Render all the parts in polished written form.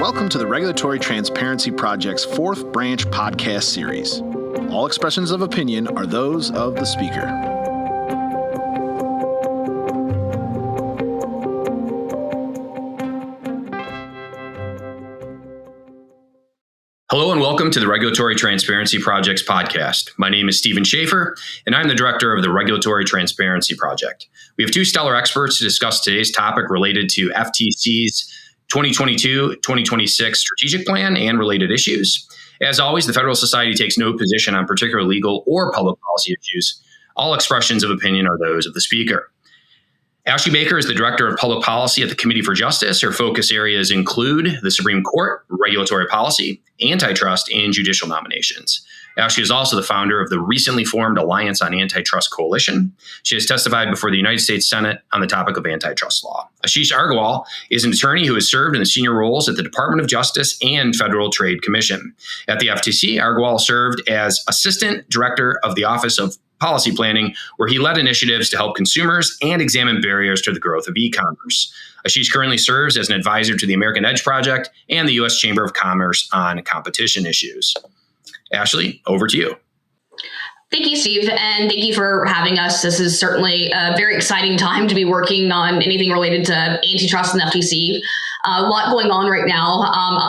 Welcome to the Regulatory Transparency Project's fourth branch podcast series. All expressions of opinion are those of the speaker. Hello and welcome to the Regulatory Transparency Project's podcast. My name is Stephen Schaefer, and I'm the director of the Regulatory Transparency Project. We have two stellar experts to discuss today's topic related to FTC's 2022-2026 Strategic Plan and related issues. As always, the Federalist Society takes no position on particular legal or public policy issues. All expressions of opinion are those of the speaker. Ashley Baker is the Director of Public Policy at the Committee for Justice. Her focus areas include the Supreme Court, regulatory policy, antitrust, and judicial nominations. Ashley is also the founder of the recently formed Alliance on Antitrust Coalition. She has testified before the United States Senate on the topic of antitrust law. Asheesh Agarwal is an attorney who has served in the senior roles at the Department of Justice and Federal Trade Commission. At the FTC, Agarwal served as Assistant Director of the Office of Policy Planning, where he led initiatives to help consumers and examine barriers to the growth of e-commerce. Asheesh currently serves as an advisor to the American Edge Project and the U.S. Chamber of Commerce on competition issues. Ashley, over to you. Thank you, Steve, and thank you for having us. This is certainly a very exciting time to be working on anything related to antitrust and FTC. A lot going on right now.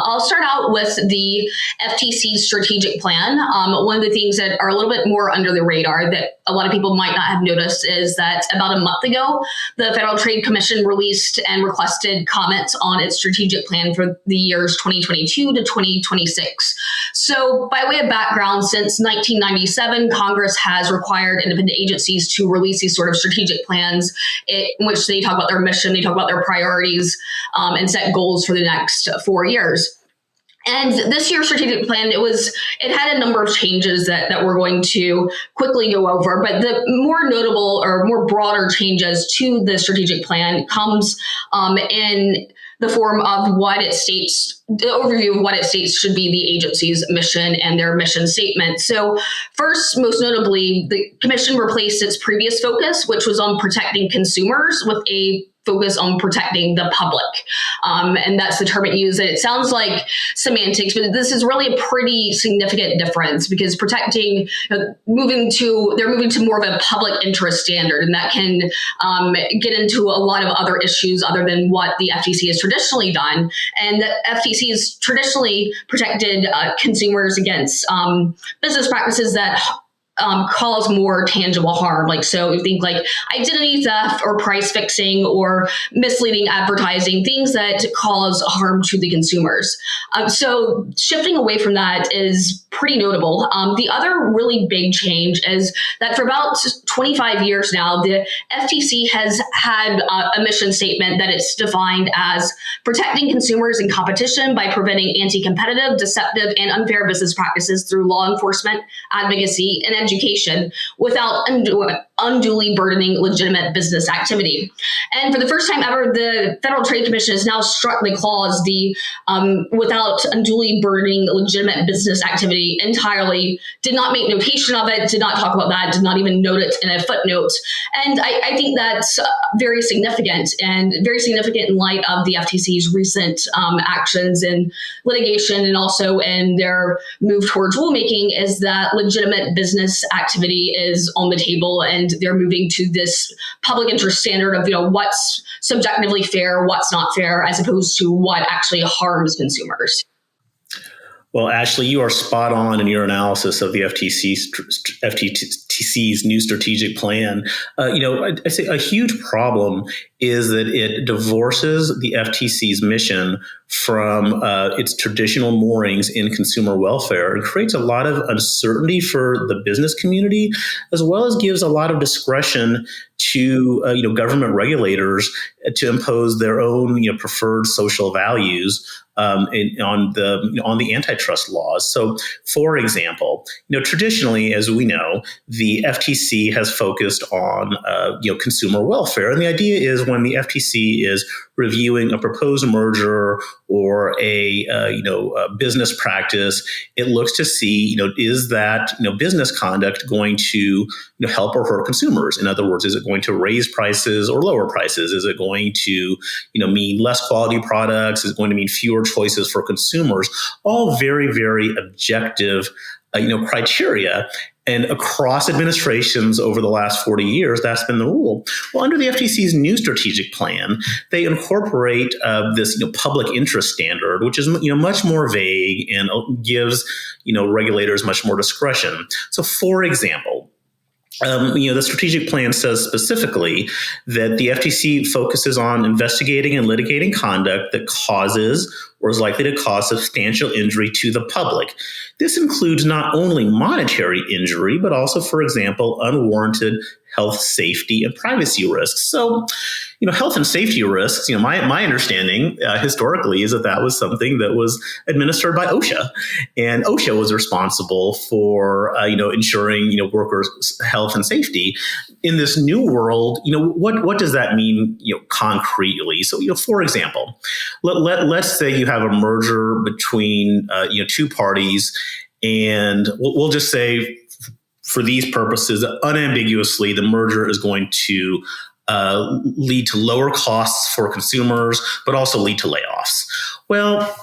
I'll start out with the FTC Strategic Plan. One of the things that are a little bit more under the radar that a lot of people might not have noticed is that about a month ago, the Federal Trade Commission released and requested comments on its strategic plan for the years 2022 to 2026. So by way of background, since 1997, Congress has required independent agencies to release these sort of strategic plans in which they talk about their mission, they talk about their priorities, and set goals for the next 4 years. And this year's strategic plan, it had a number of changes that we're going to quickly go over. But the more notable or more broader changes to the strategic plan comes in the form of what it states, the overview of what it states should be the agency's mission and their mission statement. So first, most notably, the commission replaced its previous focus, which was on protecting consumers, with a focus on protecting the public. And that's the term it used. It sounds like semantics, but this is really a pretty significant difference because protecting, they're moving to more of a public interest standard, and that can get into a lot of other issues other than what the FTC has traditionally done. And the FTC has traditionally protected consumers against business practices that cause more tangible harm. So you think like identity theft or price fixing or misleading advertising, things that cause harm to the consumers. So shifting away from that is pretty notable. The other really big change is that for about 25 years now, the FTC has had a mission statement that it's defined as protecting consumers in competition by preventing anti-competitive, deceptive, and unfair business practices through law enforcement, advocacy, and education without unduly burdening legitimate business activity. And for the first time ever, the Federal Trade Commission has now struck the clause, the without unduly burdening legitimate business activity entirely, did not make notation of it, did not talk about that, did not even note it in a footnote. And I think that's very significant in light of the FTC's recent actions in litigation and also in their move towards rulemaking, is that legitimate business activity is on the table, and they're moving to this public interest standard of what's subjectively fair, what's not fair, as opposed to what actually harms consumers. Well, Ashley, you are spot on in your analysis of the FTC's new strategic plan. I'd say a huge problem is that it divorces the FTC's mission from its traditional moorings in consumer welfare and creates a lot of uncertainty for the business community, as well as gives a lot of discretion to government regulators to impose their own preferred social values on the antitrust laws. So, for example, traditionally, as we know, the the FTC has focused on consumer welfare, and the idea is when the FTC is reviewing a proposed merger or a business practice, it looks to see is that business conduct going to help or hurt consumers? In other words, is it going to raise prices or lower prices? Is it going to mean less quality products? Is it going to mean fewer choices for consumers? All very, very objective criteria. And across administrations over the last 40 years, that's been the rule. Well, under the FTC's new strategic plan, they incorporate this public interest standard, which is much more vague and gives regulators much more discretion. So, for example, the strategic plan says specifically that the FTC focuses on investigating and litigating conduct that causes or is likely to cause substantial injury to the public. This includes not only monetary injury, but also, for example, unwarranted health, safety, and privacy risks. So, health and safety risks, my understanding historically is that was something that was administered by OSHA. And OSHA was responsible for, ensuring, workers' health and safety. In this new world, what does that mean, concretely? So, for example, let's say you have a merger between, two parties, and we'll just say, for these purposes, unambiguously, the merger is going to lead to lower costs for consumers, but also lead to layoffs. Well,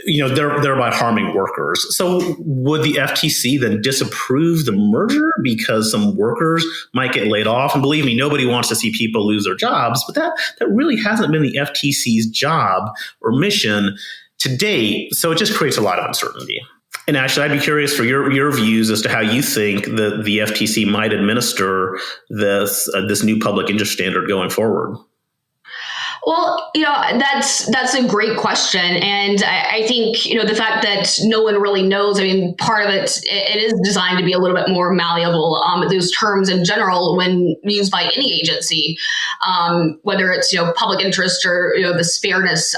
thereby harming workers. So would the FTC then disapprove the merger because some workers might get laid off? And believe me, nobody wants to see people lose their jobs, but that really hasn't been the FTC's job or mission to date. So it just creates a lot of uncertainty. And actually, I'd be curious for your views as to how you think that the FTC might administer this new public interest standard going forward. Well, that's a great question. And I think, the fact that no one really knows, part of it is designed to be a little bit more malleable. Those terms in general, when used by any agency, whether it's, public interest or, this fairness,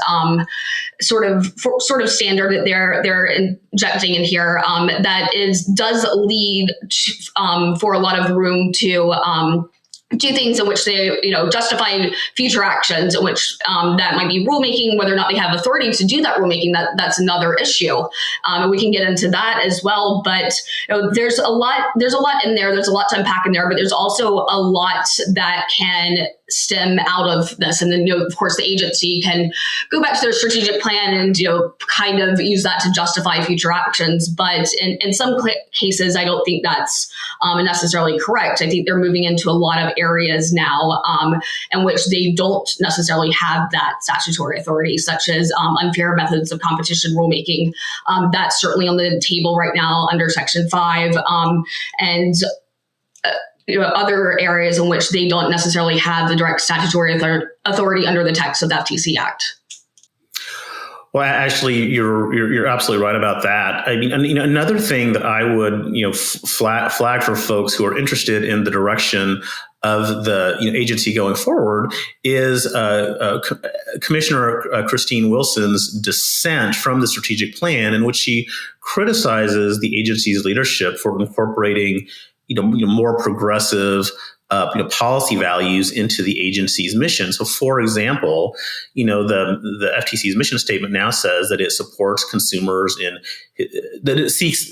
sort of standard that they're injecting in here, does lead for a lot of room to do things in which they, justify future actions in which that might be rulemaking, whether or not they have authority to do that rulemaking, that's another issue. And we can get into that as well. But there's a lot in there. There's a lot to unpack in there, but there's also a lot that can stem out of this. And then, of course, the agency can go back to their strategic plan and, kind of use that to justify future actions. But in some cases, I don't think that's necessarily correct. I think they're moving into a lot of areas now in which they don't necessarily have that statutory authority, such as unfair methods of competition rulemaking. That's certainly on the table right now under Section 5. And other areas in which they don't necessarily have the direct statutory authority under the text of the FTC Act. Well, actually, you're absolutely right about that. Another thing that I would flag for folks who are interested in the direction of the agency going forward is Commissioner Christine Wilson's dissent from the strategic plan, in which she criticizes the agency's leadership for incorporating more progressive policy values into the agency's mission. So, for example, the FTC's mission statement now says that it supports consumers that it seeks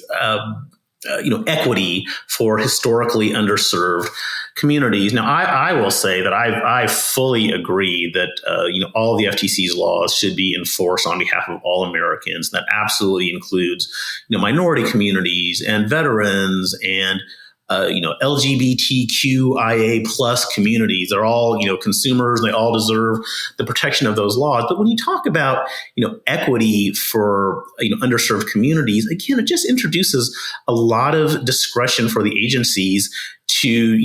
equity for historically underserved communities. Now, I will say that I fully agree that all the FTC's laws should be enforced on behalf of all Americans. That absolutely includes minority communities and veterans and LGBTQIA plus communities. They're all, consumers. They all deserve the protection of those laws. But when you talk about, equity for, underserved communities, again, it just introduces a lot of discretion for the agencies to,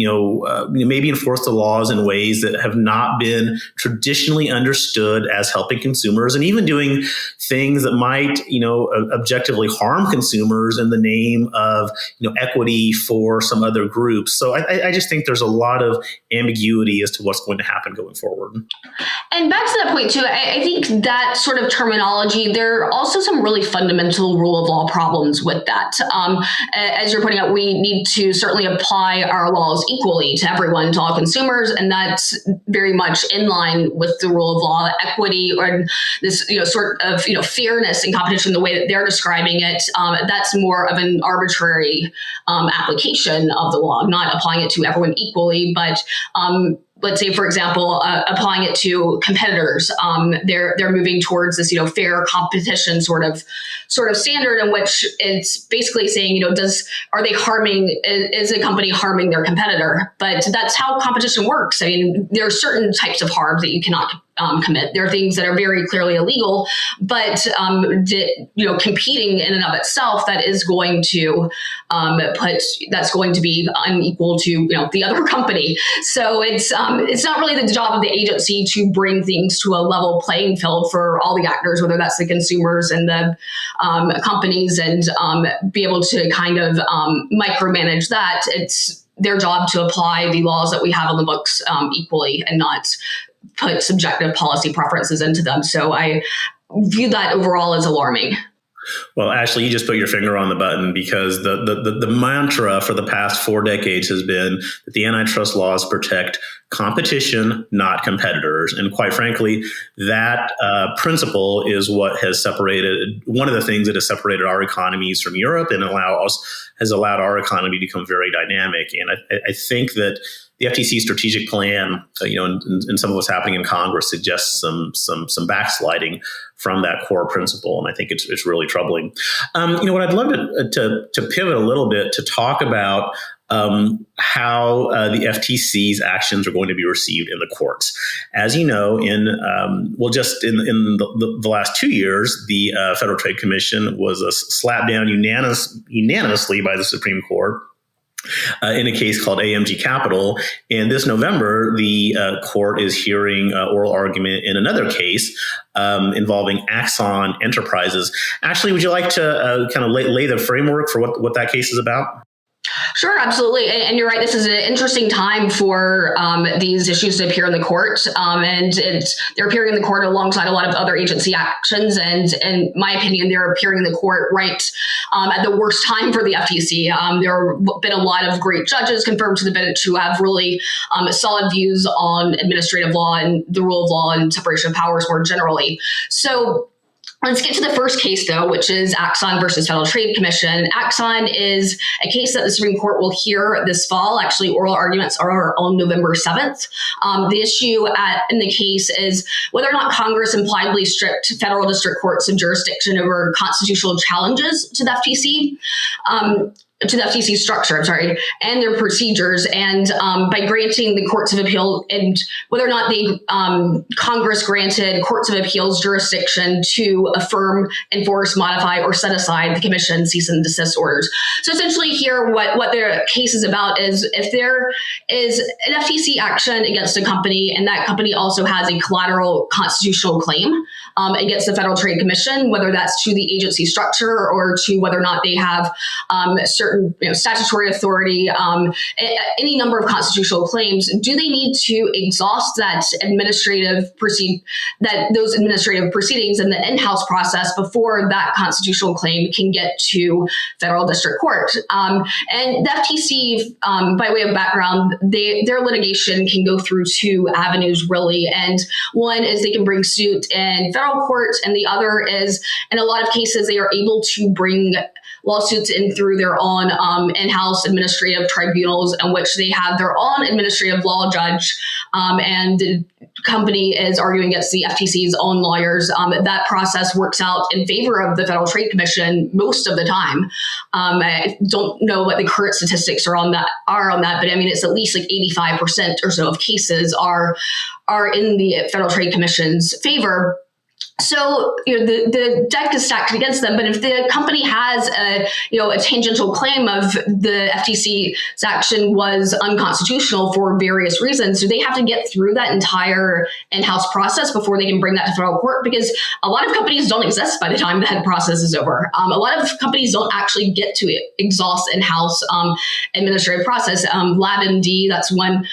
maybe enforce the laws in ways that have not been traditionally understood as helping consumers, and even doing things that might, objectively harm consumers in the name of, equity for some other groups. So I just think there's a lot of ambiguity as to what's going to happen going forward. And back to that point too, I think that sort of terminology, there are also some really fundamental rule of law problems with that. As you're pointing out, we need to certainly apply our laws equally to everyone, to all consumers, and that's very much in line with the rule of law, equity, or this sort of fairness and competition. The way that they're describing it, that's more of an arbitrary application of the law, not applying it to everyone equally, but let's say, for example, applying it to competitors. They're moving towards this, fair competition sort of standard, in which it's basically saying, are they harming? Is a company harming their competitor? But that's how competition works. I mean, there are certain types of harm that you cannot commit. There are things that are very clearly illegal, but competing in and of itself, that is going to be unequal to the other company. So it's not really the job of the agency to bring things to a level playing field for all the actors, whether that's the consumers and the companies, and be able to kind of micromanage that. It's their job to apply the laws that we have on the books equally, and not put subjective policy preferences into them. So I view that overall as alarming. Well, Ashley, you just put your finger on the button, because the mantra for the past 4 decades has been that the antitrust laws protect competition, not competitors. And quite frankly, that principle is what has separated, one of the things that has separated our economies from Europe, and has allowed our economy to become very dynamic. And I think that the FTC Strategic Plan, and some of what's happening in Congress suggests some backsliding from that core principle, and I think it's really troubling. What I'd love to pivot a little bit to talk about how the FTC's actions are going to be received in the courts. As you know, in the last 2 years, the Federal Trade Commission was slapped down unanimously by the Supreme Court in a case called AMG Capital. And this November, the court is hearing oral argument in another case involving Axon Enterprises. Ashley, would you like to kind of lay the framework for what that case is about? Sure, absolutely. And you're right. This is an interesting time for these issues to appear in the court. And they're appearing in the court alongside a lot of other agency actions. And in my opinion, they're appearing in the court right at the worst time for the FTC. There have been a lot of great judges confirmed to the bench who have really solid views on administrative law and the rule of law and separation of powers more generally. So let's get to the first case, though, which is Axon versus Federal Trade Commission. Axon is a case that the Supreme Court will hear this fall. Actually, oral arguments are on November 7th. The issue in the case is whether or not Congress impliedly stripped federal district courts of jurisdiction over constitutional challenges to the FTC. To the FTC structure, and their procedures, and by granting the courts of appeal, and whether or not Congress granted courts of appeals jurisdiction to affirm, enforce, modify, or set aside the commission's cease and desist orders. So essentially here, what their case is about is if there is an FTC action against a company, and that company also has a collateral constitutional claim against the Federal Trade Commission, whether that's to the agency structure or to whether or not they have certain statutory authority, any number of constitutional claims, do they need to exhaust those administrative proceedings and the in-house process before that constitutional claim can get to federal district court? And the FTC, by way of background, their litigation can go through 2 avenues, really. And one is they can bring suit in federal court, and the other is, in a lot of cases, they are able to bring lawsuits in through their own in-house administrative tribunals, in which they have their own administrative law judge, and the company is arguing against the FTC's own lawyers. That process works out in favor of the Federal Trade Commission most of the time. I don't know what the current statistics are on that, but I mean, it's at least like 85% or so of cases are in the Federal Trade Commission's favor. So the deck is stacked against them, but if the company has a tangential claim of the FTC's action was unconstitutional for various reasons, do they have to get through that entire in-house process before they can bring that to federal court? Because a lot of companies don't exist by the time that process is over. A lot of companies don't actually get to exhaust in-house administrative process. LabMD, that's one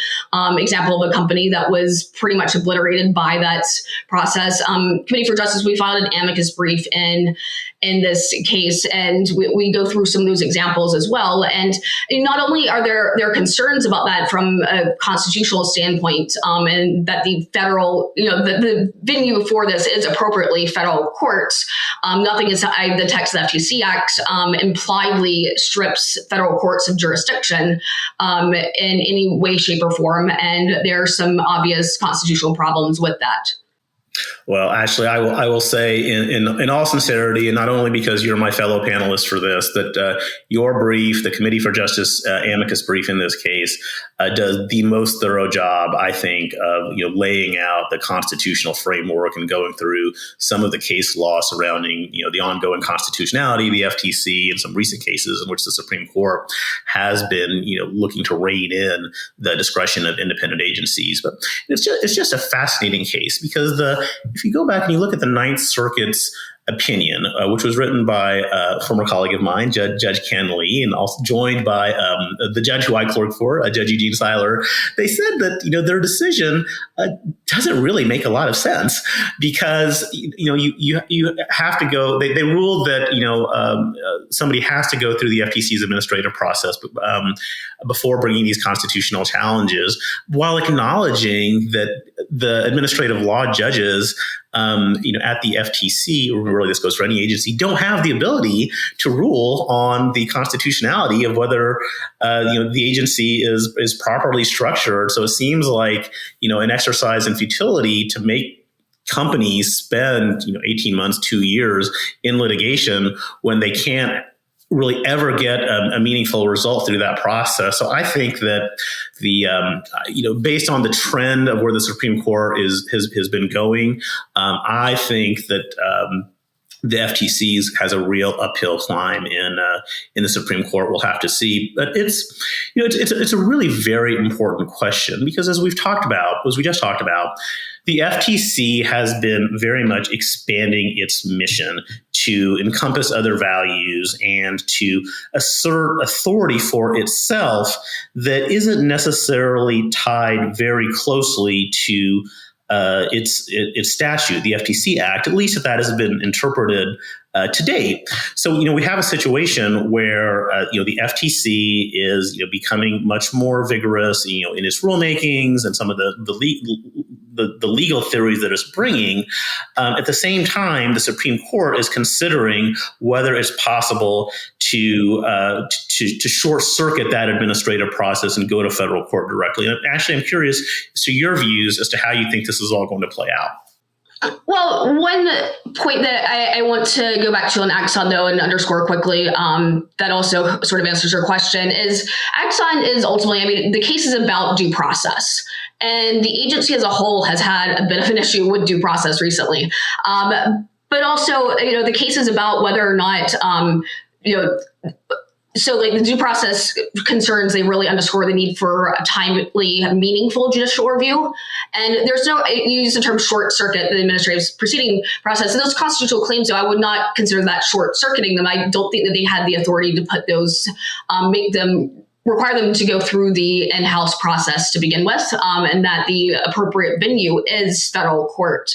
example of a company that was pretty much obliterated by that process. Committee for Mr. Justice, we filed an amicus brief in this case, and we go through some of those examples as well. And not only are there concerns about that from a constitutional standpoint, and that the federal, the venue for this is appropriately federal courts. Nothing inside the text of the FTC Act impliedly strips federal courts of jurisdiction in any way, shape, or form. And there are some obvious constitutional problems with that. Well, Ashley, I will say in all sincerity, and not only because you're my fellow panelist for this, that your brief, the Committee for Justice amicus brief in this case, does the most thorough job, I think, of laying out the constitutional framework and going through some of the case law surrounding the ongoing constitutionality of the FTC and some recent cases in which the Supreme Court has been looking to rein in the discretion of independent agencies. But it's just a fascinating case because if you go back and you look at the Ninth Circuit's opinion, which was written by a former colleague of mine, Judge Ken Lee, and also joined by the judge who I clerked for, Judge Eugene Seiler, they said that their decision doesn't really make a lot of sense because you have to go. They ruled that somebody has to go through the FTC's administrative process before bringing these constitutional challenges, while acknowledging that the administrative law judges at the FTC, or really this goes for any agency, don't have the ability to rule on the constitutionality of whether the agency is properly structured. So it seems like an exercise in futility to make companies spend 18 months, 2 years in litigation when they can't really ever get a meaningful result through that process. So I think that based on the trend of where the Supreme Court has been going, I think that the FTC has a real uphill climb in the Supreme Court. We'll have to see, but it's a really very important question because as we just talked about, the FTC has been very much expanding its mission to encompass other values and to assert authority for itself that isn't necessarily tied very closely to its statute, the FTC Act, at least if that has been interpreted to date. So, we have a situation where, the FTC is, becoming much more vigorous, in its rulemakings and some of the legal theories that it's bringing. At the same time, the Supreme Court is considering whether it's possible to short circuit that administrative process and go to federal court directly. And actually, I'm curious as to your views as to how you think this is all going to play out. Well, one point that I want to go back to on Axon, though, and underscore quickly, that also sort of answers your question, is Axon is ultimately, the case is about due process. And the agency as a whole has had a bit of an issue with due process recently. But also, the case is about whether or not, so the due process concerns, they really underscore the need for a timely, meaningful judicial review. And there's you use the term short circuit, the administrative proceeding process. And those constitutional claims, though, I would not consider that short circuiting them. I don't think that they had the authority to put those, require them to go through the in-house process to begin with, and that the appropriate venue is federal court.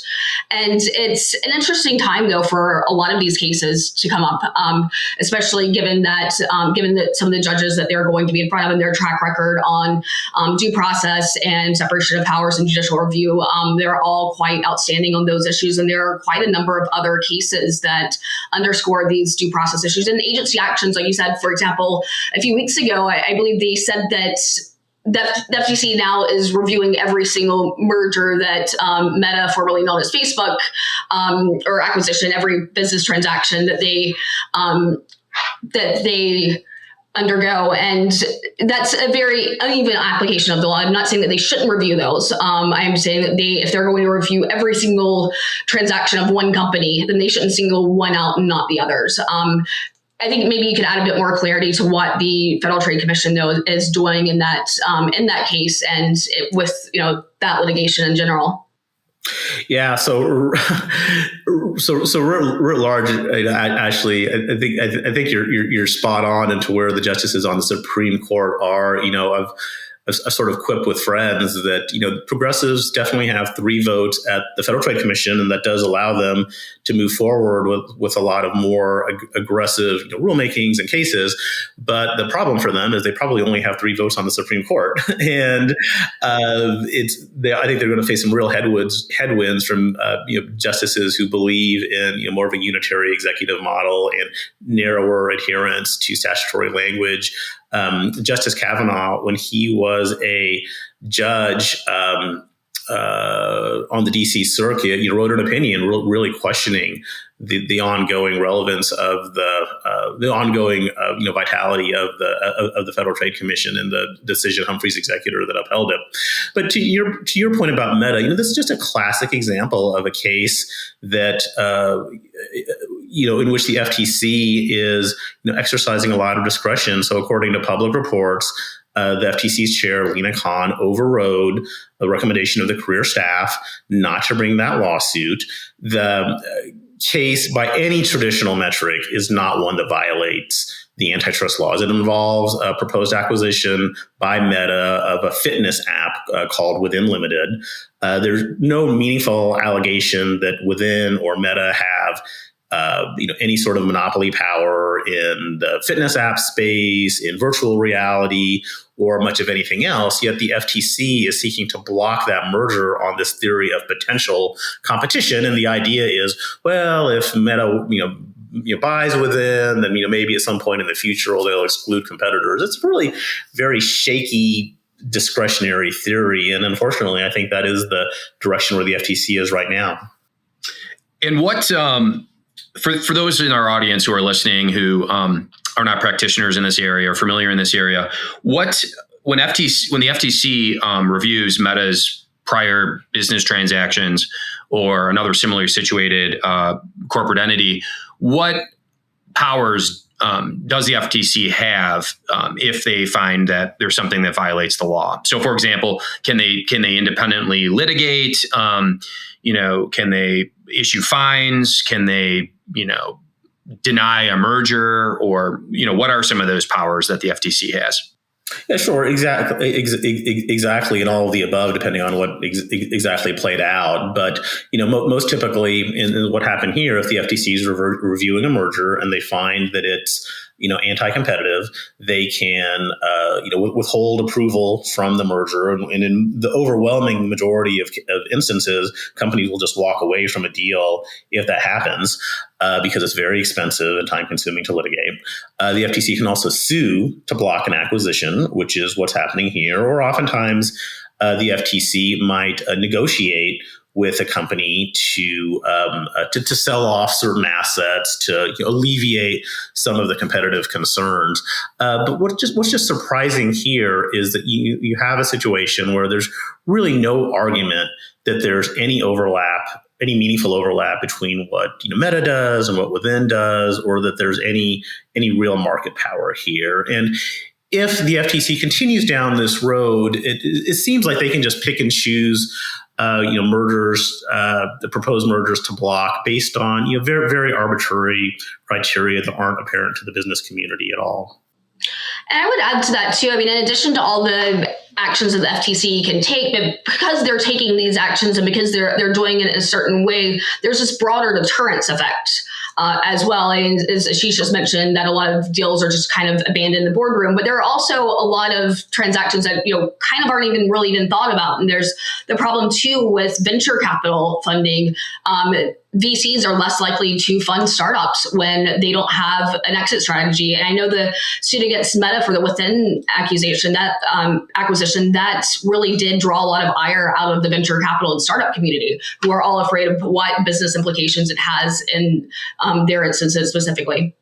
And it's an interesting time, though, for a lot of these cases to come up, especially given that some of the judges that they're going to be in front of and their track record on due process and separation of powers and judicial review, they're all quite outstanding on those issues. And there are quite a number of other cases that underscore these due process issues. And agency actions, like you said, for example, a few weeks ago, I believe they said that the FTC now is reviewing every single merger that Meta, formerly known as Facebook, or acquisition, every business transaction that they undergo. And that's a very uneven application of the law. I'm not saying that they shouldn't review those. I'm saying that if they're going to review every single transaction of one company, then they shouldn't single one out and not the others. I think maybe you could add a bit more clarity to what the Federal Trade Commission, though, is doing in that case and with that litigation in general. Yeah. So writ large, Ashley, I think you're spot on into where the justices on the Supreme Court are. I've a sort of quip with friends that, progressives definitely have 3 votes at the Federal Trade Commission, and that does allow them to move forward with a lot of more aggressive rulemakings and cases. But the problem for them is they probably only have 3 votes on the Supreme Court. And I think they're going to face some real headwinds from justices who believe in more of a unitary executive model and narrower adherence to statutory language. Justice Kavanaugh, when he was a judge on the D.C. Circuit, wrote an opinion really questioning the ongoing relevance of the ongoing vitality of the Federal Trade Commission and the decision Humphrey's executor that upheld it. But to your point about Meta, this is just a classic example of a case that in which the FTC is exercising a lot of discretion. So according to public reports, the FTC's chair, Lena Khan, overrode the recommendation of the career staff not to bring that lawsuit. The case, by any traditional metric, is not one that violates the antitrust laws. It involves a proposed acquisition by Meta of a fitness app called Within Limited. There's no meaningful allegation that Within or Meta have any sort of monopoly power in the fitness app space, in virtual reality, or much of anything else. Yet the FTC is seeking to block that merger on this theory of potential competition. And the idea is, well, if Meta, buys Within, then maybe at some point in the future they'll exclude competitors. It's really very shaky discretionary theory, and unfortunately, I think that is the direction where the FTC is right now. And what for those in our audience who are listening who are not practitioners in this area or familiar in this area, when the FTC reviews Meta's prior business transactions or another similarly situated corporate entity, what powers does the FTC have if they find that there's something that violates the law? So, for example, can they independently litigate? Can they issue fines? Can they deny a merger, or what are some of those powers that the FTC has? Yeah, sure, exactly, and all of the above, depending on what exactly played out. But most typically, in what happened here, if the FTC is reviewing a merger and they find that it's anti-competitive, they can withhold approval from the merger, and in the overwhelming majority of instances, companies will just walk away from a deal if that happens. Because it's very expensive and time-consuming to litigate. The FTC can also sue to block an acquisition, which is what's happening here. Or oftentimes, the FTC might negotiate with a company to sell off certain assets to alleviate some of the competitive concerns. But what's just surprising here is that you have a situation where there's really no argument that there's any meaningful overlap between what Meta does and what Within does, or that there's any real market power here. And if the FTC continues down this road, it seems like they can just pick and choose mergers, the proposed mergers to block based on very, very arbitrary criteria that aren't apparent to the business community at all. And I would add to that too. I mean, in addition to all the actions that the FTC can take, but because they're taking these actions and because they're doing it in a certain way, there's this broader deterrence effect as well. And as Asheesh just mentioned, that a lot of deals are just kind of abandoned in the boardroom, but there are also a lot of transactions that kind of aren't even really thought about. And there's the problem too with venture capital funding. VCs are less likely to fund startups when they don't have an exit strategy. And I know the suit against Meta for the Within acquisition that really did draw a lot of ire out of the venture capital and startup community, who are all afraid of what business implications it has in their instances specifically.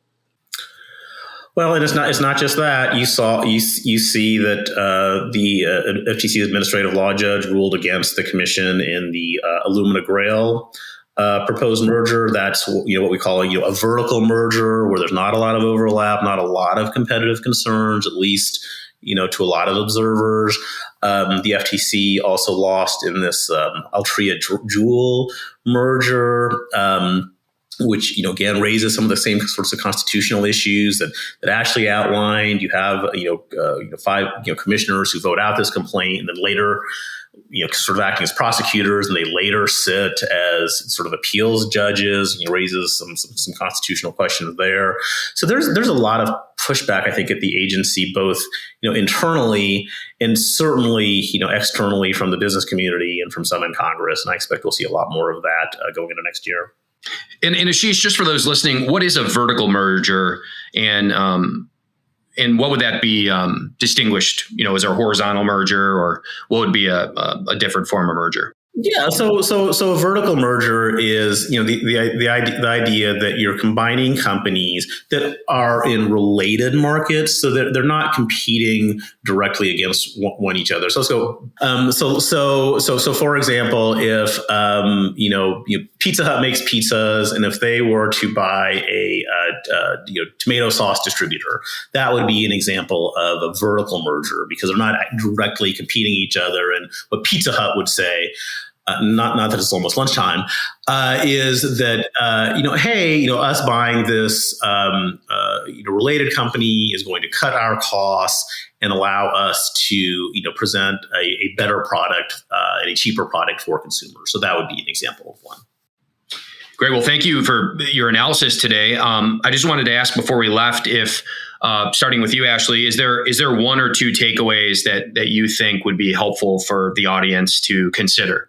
Well, and it's not just that. You see that the FTC administrative law judge ruled against the commission in the Illumina Grail proposed merger. That's what we call a vertical merger, where there's not a lot of overlap, not a lot of competitive concerns, at least to a lot of observers. The FTC also lost in this Altria Jewel merger. which, again, raises some of the same sorts of constitutional issues that Ashley outlined. You have, 5, commissioners who vote out this complaint and then later, sort of acting as prosecutors, and they later sit as sort of appeals judges, raises some constitutional questions there. So there's a lot of pushback, I think, at the agency, both, internally and certainly, externally from the business community and from some in Congress. And I expect we'll see a lot more of that going into next year. And Asheesh, just for those listening, what is a vertical merger, and what would that be distinguished? Is there a horizontal merger, or what would be a different form of merger? Yeah, so a vertical merger is, the idea that you're combining companies that are in related markets, so that they're not competing directly against one each other. So for example, if Pizza Hut makes pizzas, and if they were to buy a tomato sauce distributor, that would be an example of a vertical merger, because they're not directly competing each other. And what Pizza Hut would say, not that it's almost lunchtime, is that, hey, us buying this related company is going to cut our costs and allow us to, present a better product and a cheaper product for consumers. So that would be an example of one. Great. Well, thank you for your analysis today. I just wanted to ask before we left, if starting with you, Ashley, is there one or two takeaways that you think would be helpful for the audience to consider?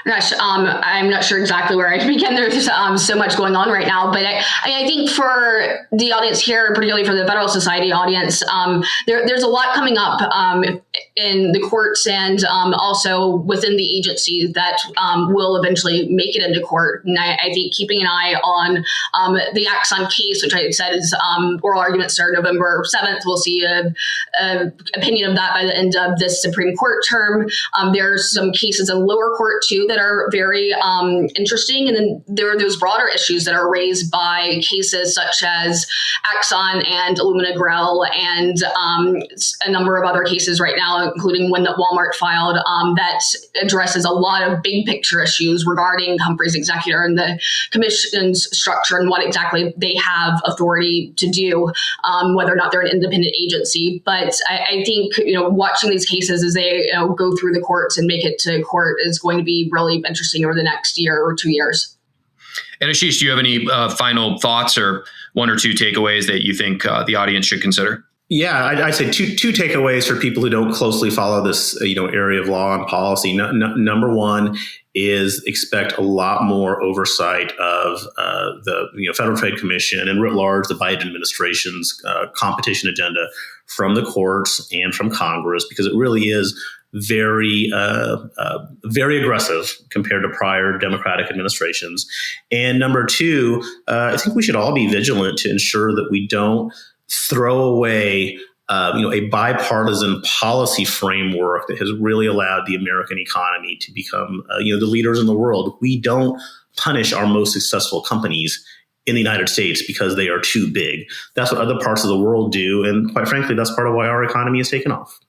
Gosh, I'm not sure exactly where I begin. There's so much going on right now, but I think for the audience here, particularly for the Federalist Society audience, there's a lot coming up in the courts and also within the agency that will eventually make it into court. And I think keeping an eye on the Axon case, which I said is oral arguments start November 7th. We'll see an opinion of that by the end of this Supreme Court term. There's some cases in lower court too that are very interesting. And then there are those broader issues that are raised by cases such as Axon and Illumina Grell and a number of other cases right now, including one that Walmart filed that addresses a lot of big picture issues regarding Humphrey's executor and the commission's structure and what exactly they have authority to do, whether or not they're an independent agency. But I think, watching these cases as they go through the courts and make it to court is going to be really interesting over the next year or 2 years. And Asheesh, do you have any final thoughts or one or two takeaways that you think the audience should consider? Yeah, I'd say two takeaways for people who don't closely follow this area of law and policy. Number one is expect a lot more oversight of the Federal Trade Commission and writ large the Biden administration's competition agenda from the courts and from Congress, because it really is very aggressive compared to prior Democratic administrations. And number two, I think we should all be vigilant to ensure that we don't throw away a bipartisan policy framework that has really allowed the American economy to become the leaders in the world. We don't punish our most successful companies in the United States because they are too big. That's what other parts of the world do. And quite frankly, that's part of why our economy has taken off.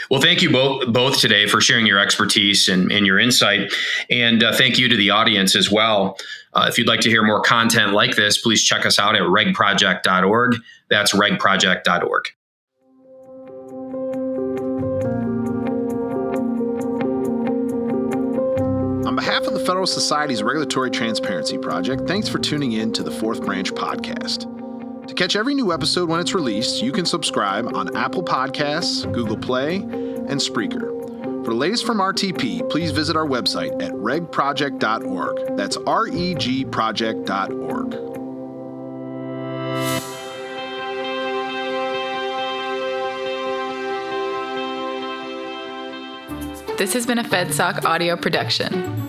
Well, thank you both today for sharing your expertise and your insight. And thank you to the audience as well. If you'd like to hear more content like this, please check us out at regproject.org. That's regproject.org. On behalf of the Federalist Society's Regulatory Transparency Project, thanks for tuning in to the Fourth Branch podcast. To catch every new episode when it's released, you can subscribe on Apple Podcasts, Google Play, and Spreaker. For the latest from RTP, please visit our website at regproject.org. That's regproject.org. This has been a FedSoc audio production.